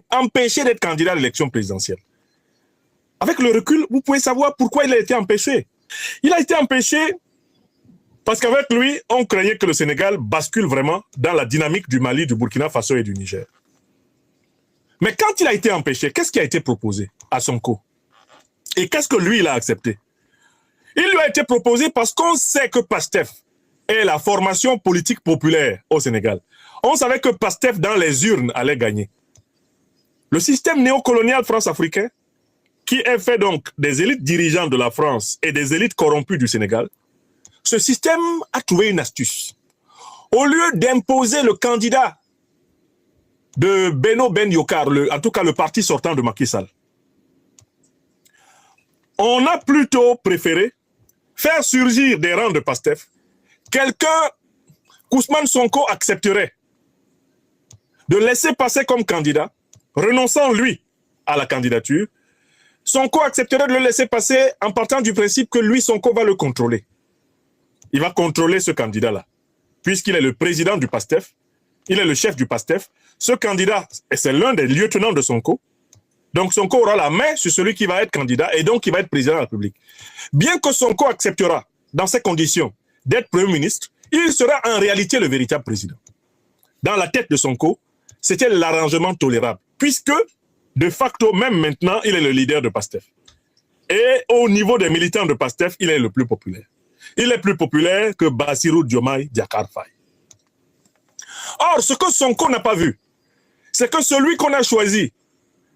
empêché d'être candidat à l'élection présidentielle. Avec le recul, vous pouvez savoir pourquoi il a été empêché. Il a été empêché parce qu'avec lui, on craignait que le Sénégal bascule vraiment dans la dynamique du Mali, du Burkina Faso et du Niger. Mais quand il a été empêché, qu'est-ce qui a été proposé à Sonko? Et qu'est-ce que lui, il a accepté? Il lui a été proposé parce qu'on sait que PASTEF est la formation politique populaire au Sénégal. On savait que PASTEF, dans les urnes, allait gagner. Le système néocolonial france-africain, qui est fait donc des élites dirigeantes de la France et des élites corrompues du Sénégal, ce système a trouvé une astuce. Au lieu d'imposer le candidat de Beno Ben Yokar, en tout cas le parti sortant de Macky Sall, on a plutôt préféré faire surgir des rangs de PASTEF quelqu'un qu'Ousmane Sonko accepterait de laisser passer comme candidat, renonçant lui à la candidature. Sonko accepterait de le laisser passer en partant du principe que lui, Sonko, va le contrôler. Il va contrôler ce candidat-là, puisqu'il est le président du PASTEF, il est le chef du PASTEF. Ce candidat, c'est l'un des lieutenants de Sonko. Donc Sonko aura la main sur celui qui va être candidat et donc qui va être président de la République. Bien que Sonko acceptera, dans ces conditions, d'être Premier ministre, il sera en réalité le véritable président. Dans la tête de Sonko, c'était l'arrangement tolérable, puisque, de facto, même maintenant, il est le leader de PASTEF. Et au niveau des militants de PASTEF, il est le plus populaire. Il est plus populaire que Bassirou Diomaye Diakhar Faye. Or, ce que Sonko n'a pas vu, c'est que celui qu'on a choisi,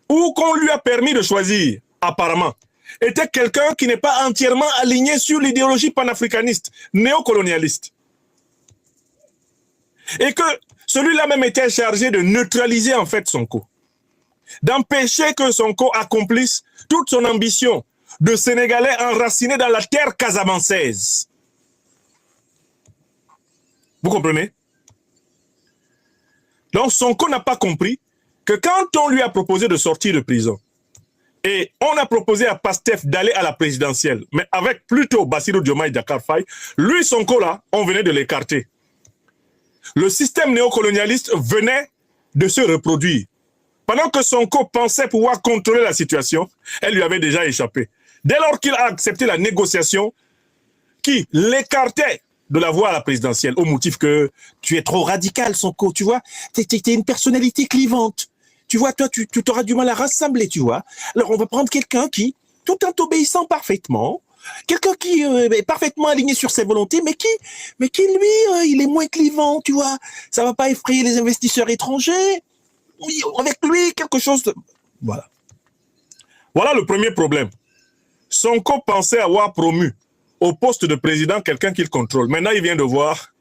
ou qu'on lui a permis de choisir, apparemment, était quelqu'un qui n'est pas entièrement aligné sur l'idéologie panafricaniste, néocolonialiste. Et que celui-là même était chargé de neutraliser en fait Sonko, d'empêcher que Sonko accomplisse toute son ambition de Sénégalais enracinés dans la terre casamançaise. Vous comprenez? Donc Sonko n'a pas compris que quand on lui a proposé de sortir de prison, et on a proposé à PASTEF d'aller à la présidentielle, mais avec plutôt Bassirou Diomaye Diakhar Faye, lui, Sonko là, on venait de l'écarter. Le système néocolonialiste venait de se reproduire. Pendant que Sonko pensait pouvoir contrôler la situation, elle lui avait déjà échappé. Dès lors qu'il a accepté la négociation qui l'écartait de la voie à la présidentielle, au motif que tu es trop radical, Sonko, tu vois, t'es une personnalité clivante. Tu vois, toi, tu auras du mal à rassembler, tu vois. Alors, on va prendre quelqu'un qui, tout en t'obéissant parfaitement, quelqu'un qui est parfaitement aligné sur ses volontés, mais qui lui, il est moins clivant, tu vois. Ça va pas effrayer les investisseurs étrangers. Oui, avec lui, quelque chose de... Voilà. Voilà le premier problème. Sonko pensait avoir promu au poste de président quelqu'un qu'il contrôle. Maintenant, il vient de voir...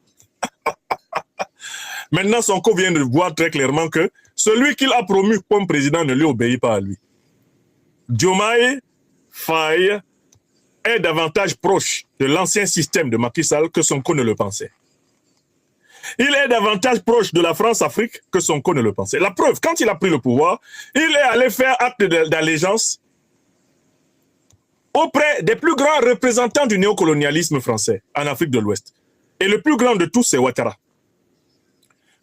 Maintenant, Sonko vient de voir très clairement que celui qu'il a promu comme président ne lui obéit pas à lui. Diomaye Faye est davantage proche de l'ancien système de Macky Sall que Sonko ne le pensait. Il est davantage proche de la France-Afrique que Sonko ne le pensait. La preuve, quand il a pris le pouvoir, il est allé faire acte d'allégeance auprès des plus grands représentants du néocolonialisme français en Afrique de l'Ouest. Et le plus grand de tous, c'est Ouattara.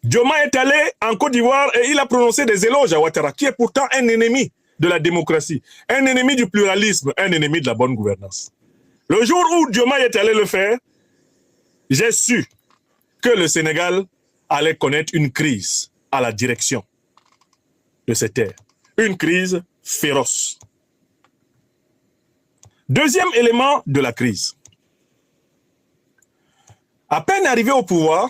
Diomaye est allé en Côte d'Ivoire et il a prononcé des éloges à Ouattara, qui est pourtant un ennemi de la démocratie, un ennemi du pluralisme, un ennemi de la bonne gouvernance. Le jour où Diomaye est allé le faire, j'ai su que le Sénégal allait connaître une crise à la direction de cette terre. Une crise féroce. Deuxième élément de la crise. À peine arrivé au pouvoir,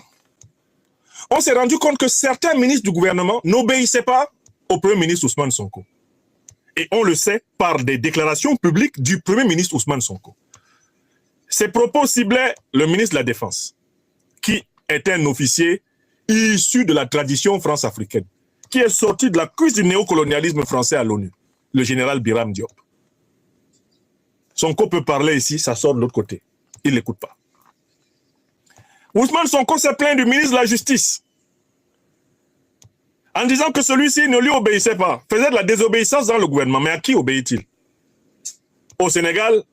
on s'est rendu compte que certains ministres du gouvernement n'obéissaient pas au Premier ministre Ousmane Sonko. Et on le sait par des déclarations publiques du Premier ministre Ousmane Sonko. Ces propos ciblaient le ministre de la Défense, qui est un officier issu de la tradition france-africaine, qui est sorti de la cuisse du néocolonialisme français à l'ONU, le général Biram Diop. Sonko peut parler ici, ça sort de l'autre côté. Il ne l'écoute pas. Ousmane Sonko s'est plaint du ministre de la Justice en disant que celui-ci ne lui obéissait pas, faisait de la désobéissance dans le gouvernement. Mais à qui obéit-il? Au Sénégal,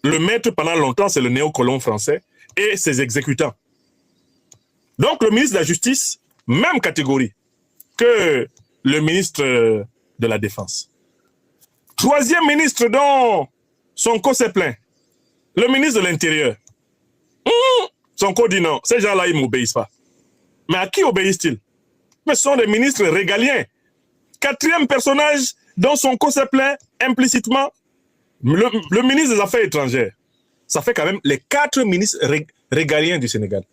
le maître pendant longtemps, c'est le néocolon français et ses exécutants. Donc le ministre de la Justice, même catégorie que le ministre de la Défense. Troisième ministre dont Sonko s'est plaint, le ministre de l'Intérieur. Sonko dit non, ces gens-là, ils ne m'obéissent pas. Mais à qui obéissent-ils? Mais ce sont des ministres régaliens. Quatrième personnage dont Sonko s'est plaint implicitement, le ministre des Affaires étrangères. Ça fait quand même les 4 ministres régaliens du Sénégal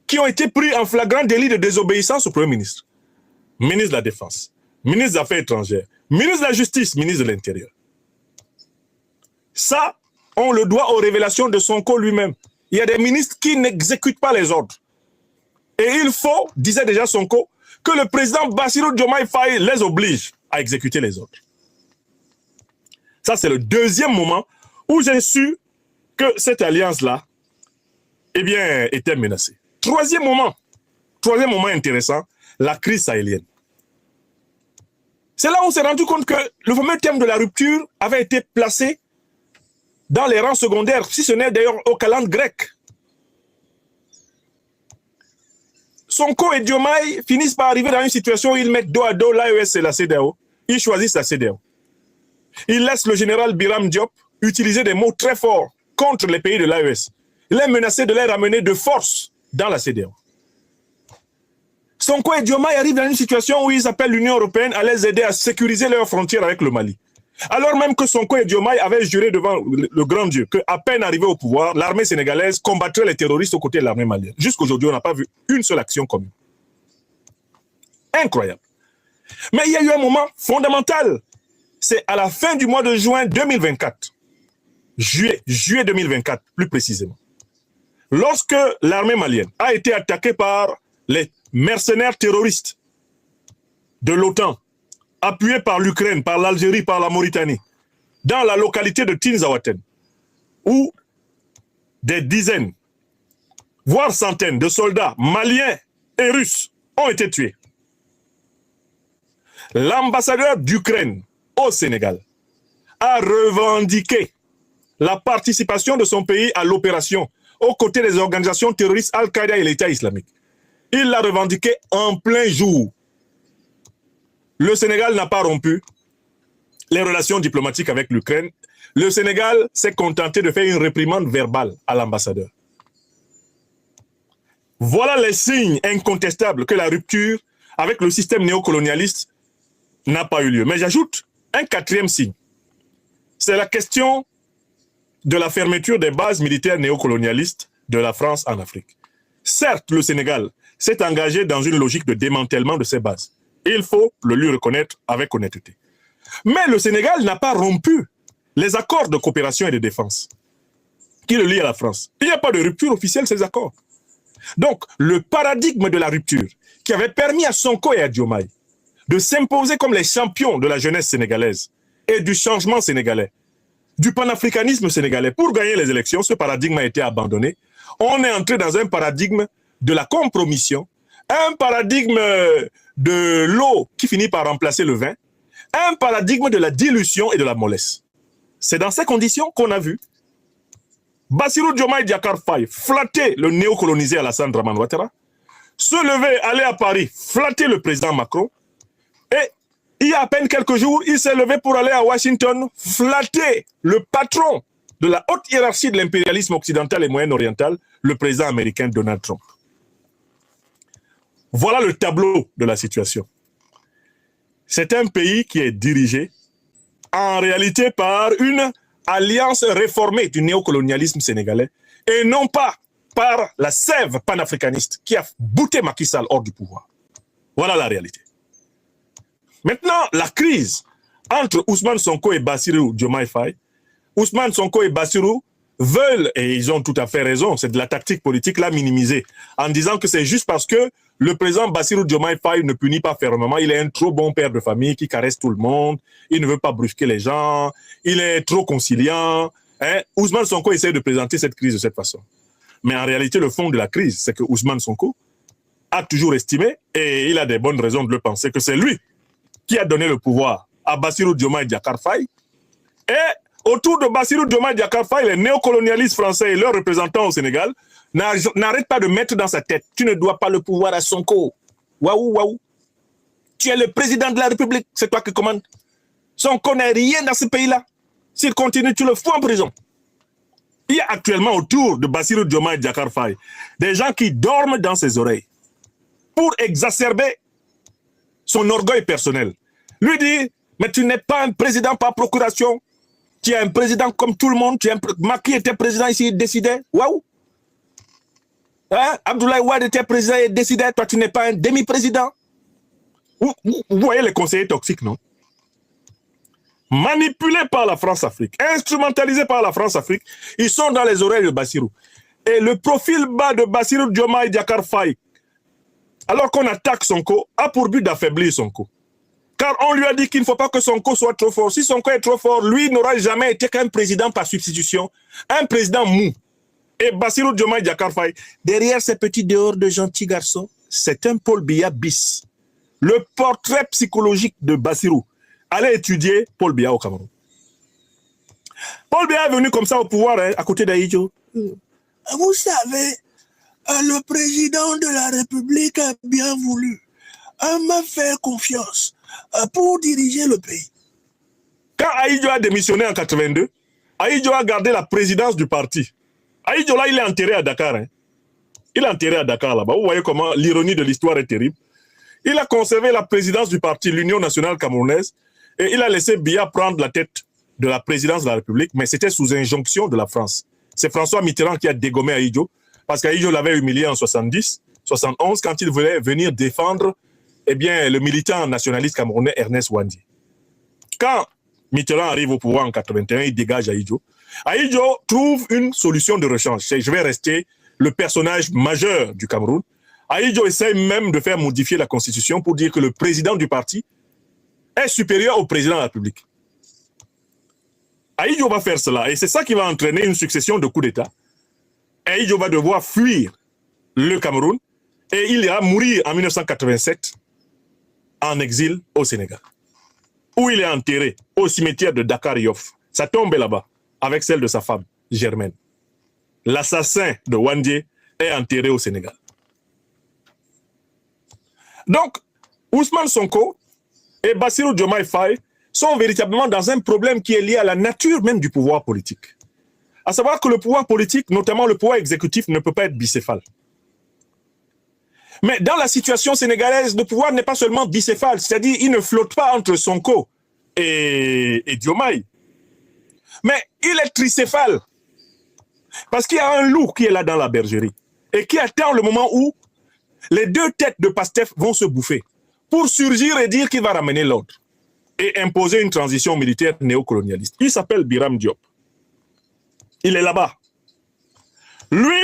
qui ont été pris en flagrant délit de désobéissance au Premier ministre. Ministre de la Défense, ministre des Affaires étrangères, ministre de la Justice, ministre de l'Intérieur. Ça, on le doit aux révélations de Sonko lui-même. Il y a des ministres qui n'exécutent pas les ordres. Et il faut, disait déjà Sonko, que le président Bassirou Diomaye Faye les oblige à exécuter les ordres. Ça, c'est le deuxième moment où j'ai su que cette alliance-là, eh bien, était menacée. Troisième moment intéressant, la crise sahélienne. C'est là où on s'est rendu compte que le fameux thème de la rupture avait été placé dans les rangs secondaires, si ce n'est d'ailleurs au calendrier grec. Sonko et Diomaye finissent par arriver dans une situation où ils mettent dos à dos l'AES et la CEDEAO. Ils choisissent la CEDEAO. Ils laissent le général Biram Diop utiliser des mots très forts contre les pays de l'AES. Il est menacé de les ramener de force dans la CEDEAO. Sonko et Diomaye arrivent dans une situation où ils appellent l'Union européenne à les aider à sécuriser leurs frontières avec le Mali. Alors même que Sonko et Diomaye avaient juré devant le grand Dieu qu'à peine arrivé au pouvoir, l'armée sénégalaise combattrait les terroristes aux côtés de l'armée malienne. Jusqu'aujourd'hui, on n'a pas vu une seule action commune. Incroyable. Mais il y a eu un moment fondamental. C'est à la fin du mois de juin 2024. Juillet 2024, plus précisément. Lorsque l'armée malienne a été attaquée par les mercenaires terroristes de l'OTAN, appuyés par l'Ukraine, par l'Algérie, par la Mauritanie, dans la localité de Tinzaouaten, où des dizaines, voire centaines de soldats maliens et russes ont été tués. L'ambassadeur d'Ukraine au Sénégal a revendiqué la participation de son pays à l'opération aux côtés des organisations terroristes Al-Qaïda et l'État islamique. Il l'a revendiqué en plein jour. Le Sénégal n'a pas rompu les relations diplomatiques avec l'Ukraine. Le Sénégal s'est contenté de faire une réprimande verbale à l'ambassadeur. Voilà les signes incontestables que la rupture avec le système néocolonialiste n'a pas eu lieu. Mais j'ajoute un quatrième signe. C'est la question de la fermeture des bases militaires néocolonialistes de la France en Afrique. Certes, le Sénégal s'est engagé dans une logique de démantèlement de ces bases. Il faut le lui reconnaître avec honnêteté. Mais le Sénégal n'a pas rompu les accords de coopération et de défense qui le lient à la France. Il n'y a pas de rupture officielle ces accords. Donc, le paradigme de la rupture qui avait permis à Sonko et à Diomaye de s'imposer comme les champions de la jeunesse sénégalaise et du changement sénégalais, du panafricanisme sénégalais pour gagner les élections, ce paradigme a été abandonné. On est entré dans un paradigme de la compromission, un paradigme de l'eau qui finit par remplacer le vin, un paradigme de la dilution et de la mollesse. C'est dans ces conditions qu'on a vu Bassirou Diomaye Diakhar Faye flatter le néocolonisé Alassane Dramane Ouattara, se lever, aller à Paris, flatter le président Macron, et il y a à peine quelques jours, il s'est levé pour aller à Washington, flatter le patron de la haute hiérarchie de l'impérialisme occidental et moyen-oriental, le président américain Donald Trump. Voilà le tableau de la situation. C'est un pays qui est dirigé en réalité par une alliance réformée du néocolonialisme sénégalais et non pas par la sève panafricaniste qui a bouté Macky Sall hors du pouvoir. Voilà la réalité. Maintenant, la crise entre Ousmane Sonko et Bassirou Diomaye Faye, Ousmane Sonko et Bassirou veulent, et ils ont tout à fait raison, c'est de la tactique politique, la minimiser, en disant que c'est juste parce que le président Bassirou Diomaye Faye ne punit pas fermement, il est un trop bon père de famille qui caresse tout le monde, il ne veut pas brusquer les gens, il est trop conciliant. Ousmane Sonko essaie de présenter cette crise de cette façon. Mais en réalité, le fond de la crise, c'est que Ousmane Sonko a toujours estimé, et il a des bonnes raisons de le penser, que c'est lui qui a donné le pouvoir à Bassirou Diomaye Diakhar Faye. Et autour de Bassirou Diomaye Diakhar Faye, les néocolonialistes français et leurs représentants au Sénégal n'arrêtent pas de mettre dans sa tête: tu ne dois pas le pouvoir à Sonko. Waouh, waouh. Tu es le président de la République, c'est toi qui commandes. Sonko n'est rien dans ce pays-là. S'il continue, tu le fous en prison. Il y a actuellement autour de Bassirou Diomaye Diakhar Faye des gens qui dorment dans ses oreilles pour exacerber son orgueil personnel. Lui dit, mais tu n'es pas un président par procuration. Tu es un président comme tout le monde. Macky était président ici, il décidait. Waouh! Hein? Abdoulaye Wade était président et décidait. Toi, tu n'es pas un demi-président. Vous voyez les conseillers toxiques, non? Manipulés par la France-Afrique, instrumentalisés par la France-Afrique, ils sont dans les oreilles de Bassirou. Et le profil bas de Bassirou Diomaye Diakhar Faye, alors qu'on attaque Sonko, a pour but d'affaiblir Sonko. Car on lui a dit qu'il ne faut pas que Sonko soit trop fort. Si Sonko est trop fort, lui n'aura jamais été qu'un président par substitution, un président mou. Et Bassirou Diomaye Diakhar Faye, derrière ces petits dehors de gentils garçons, c'est un Paul Biya bis. Le portrait psychologique de Bassirou. Allez étudier Paul Biya au Cameroun. Paul Biya est venu comme ça au pouvoir, hein, à côté d'Ahidjo. Vous savez, le président de la République a bien voulu m'a fait confiance pour diriger le pays. Quand Ahidjo a démissionné en 82, Ahidjo a gardé la présidence du parti. Ahidjo là, il est enterré à Dakar. Hein. Il est enterré à Dakar là-bas. Vous voyez comment l'ironie de l'histoire est terrible. Il a conservé la présidence du parti, l'Union nationale camerounaise, et il a laissé Biya prendre la tête de la présidence de la République, mais c'était sous injonction de la France. C'est François Mitterrand qui a dégommé Ahidjo, parce qu'Ahidjo l'avait humilié en 70, 71, quand il voulait venir défendre le militant nationaliste camerounais Ernest Ouandi. Quand Mitterrand arrive au pouvoir en 81, il dégage Ahidjo. Ahidjo trouve une solution de rechange. Je vais rester le personnage majeur du Cameroun. Ahidjo essaie même de faire modifier la Constitution pour dire que le président du parti est supérieur au président de la République. Ahidjo va faire cela et c'est ça qui va entraîner une succession de coups d'État. Ahidjo va devoir fuir le Cameroun et il ira mourir en 1987 en exil au Sénégal, où il est enterré au cimetière de Dakar Yoff. Sa tombe est là-bas, avec celle de sa femme, Germaine. L'assassin de Ouandi est enterré au Sénégal. Donc, Ousmane Sonko et Bassirou Diomaye Faye sont véritablement dans un problème qui est lié à la nature même du pouvoir politique. À savoir que le pouvoir politique, notamment le pouvoir exécutif, ne peut pas être bicéphale. Mais dans la situation sénégalaise, le pouvoir n'est pas seulement bicéphale, c'est-à-dire il ne flotte pas entre Sonko et Diomaye. Mais il est tricéphale. Parce qu'il y a un loup qui est là dans la bergerie et qui attend le moment où les deux têtes de Pastef vont se bouffer pour surgir et dire qu'il va ramener l'ordre et imposer une transition militaire néocolonialiste. Il s'appelle Biram Diop. Il est là-bas. Lui,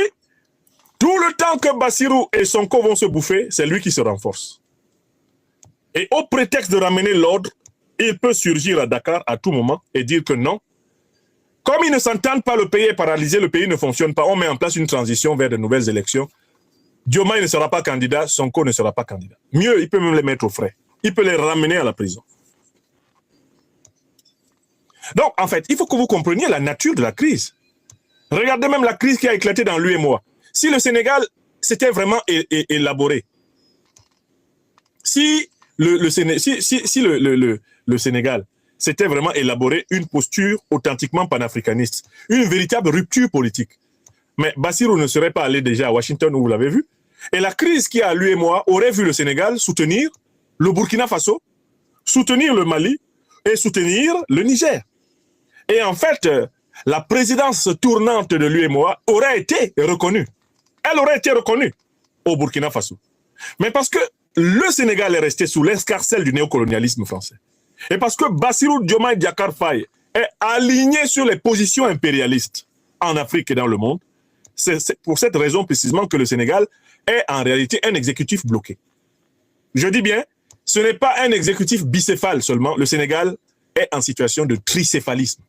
tout le temps que Bassirou et Sonko vont se bouffer, c'est lui qui se renforce. Et au prétexte de ramener l'ordre, il peut surgir à Dakar à tout moment et dire que non. Comme ils ne s'entendent pas, le pays est paralysé, le pays ne fonctionne pas, on met en place une transition vers de nouvelles élections. Diomaye ne sera pas candidat, Sonko ne sera pas candidat. Mieux, il peut même les mettre au frais. Il peut les ramener à la prison. Donc, en fait, il faut que vous compreniez la nature de la crise. Regardez même la crise qui a éclaté dans l'UEMOA. Si le Sénégal s'était vraiment élaboré, si le Sénégal s'était vraiment élaboré une posture authentiquement panafricaniste, une véritable rupture politique, mais Bassirou ne serait pas allé déjà à Washington où vous l'avez vu. Et la crise qui a l'UEMOA aurait vu le Sénégal soutenir le Burkina Faso, soutenir le Mali et soutenir le Niger. Et en fait, la présidence tournante de l'UEMOA aurait été reconnue. Elle aurait été reconnue au Burkina Faso. Mais parce que le Sénégal est resté sous l'escarcelle du néocolonialisme français, et parce que Bassirou Diomaye Diakhar Faye est aligné sur les positions impérialistes en Afrique et dans le monde, c'est pour cette raison précisément que le Sénégal est en réalité un exécutif bloqué. Je dis bien, ce n'est pas un exécutif bicéphale seulement, le Sénégal est en situation de tricéphalisme.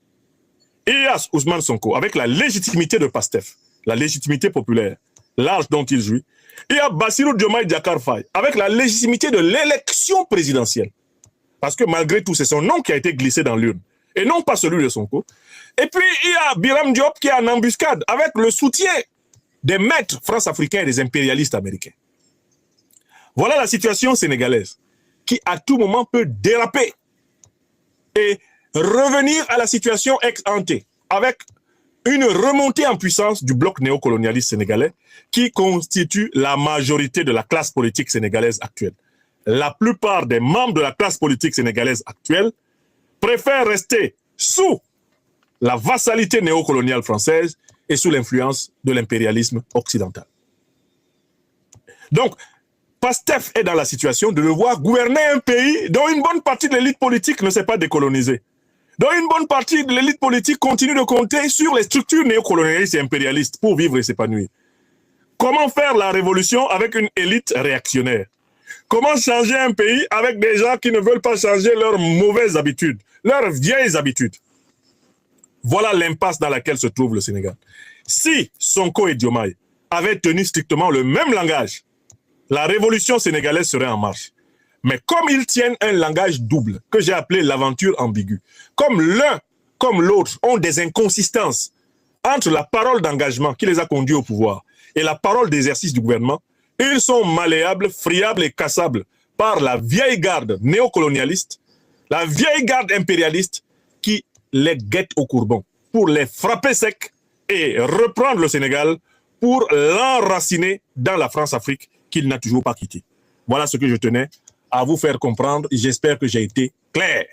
Il y a Ousmane Sonko, avec la légitimité de Pastef, la légitimité populaire, l'âge dont il jouit. Il y a Bassirou Diomaye Diakhar Faye, avec la légitimité de l'élection présidentielle. Parce que malgré tout, c'est son nom qui a été glissé dans l'urne, et non pas celui de Sonko. Et puis, il y a Biram Diop qui est en embuscade, avec le soutien des maîtres france-africains et des impérialistes américains. Voilà la situation sénégalaise, qui à tout moment peut déraper et revenir à la situation ex-ante avec une remontée en puissance du bloc néocolonialiste sénégalais qui constitue la majorité de la classe politique sénégalaise actuelle. La plupart des membres de la classe politique sénégalaise actuelle préfèrent rester sous la vassalité néocoloniale française et sous l'influence de l'impérialisme occidental. Donc, PASTEF est dans la situation de devoir gouverner un pays dont une bonne partie de l'élite politique ne s'est pas décolonisée, dont une bonne partie de l'élite politique continue de compter sur les structures néocolonialistes et impérialistes pour vivre et s'épanouir. Comment faire la révolution avec une élite réactionnaire? Comment changer un pays avec des gens qui ne veulent pas changer leurs mauvaises habitudes, leurs vieilles habitudes? Voilà l'impasse dans laquelle se trouve le Sénégal. Si Sonko et Diomaye avaient tenu strictement le même langage, la révolution sénégalaise serait en marche. Mais comme ils tiennent un langage double, que j'ai appelé l'aventure ambiguë, comme l'un comme l'autre ont des inconsistances entre la parole d'engagement qui les a conduits au pouvoir et la parole d'exercice du gouvernement, ils sont malléables, friables et cassables par la vieille garde néocolonialiste, la vieille garde impérialiste qui les guette au courbon pour les frapper secs et reprendre le Sénégal pour l'enraciner dans la France-Afrique qu'il n'a toujours pas quitté. Voilà ce que je tenais à vous faire comprendre et j'espère que j'ai été clair.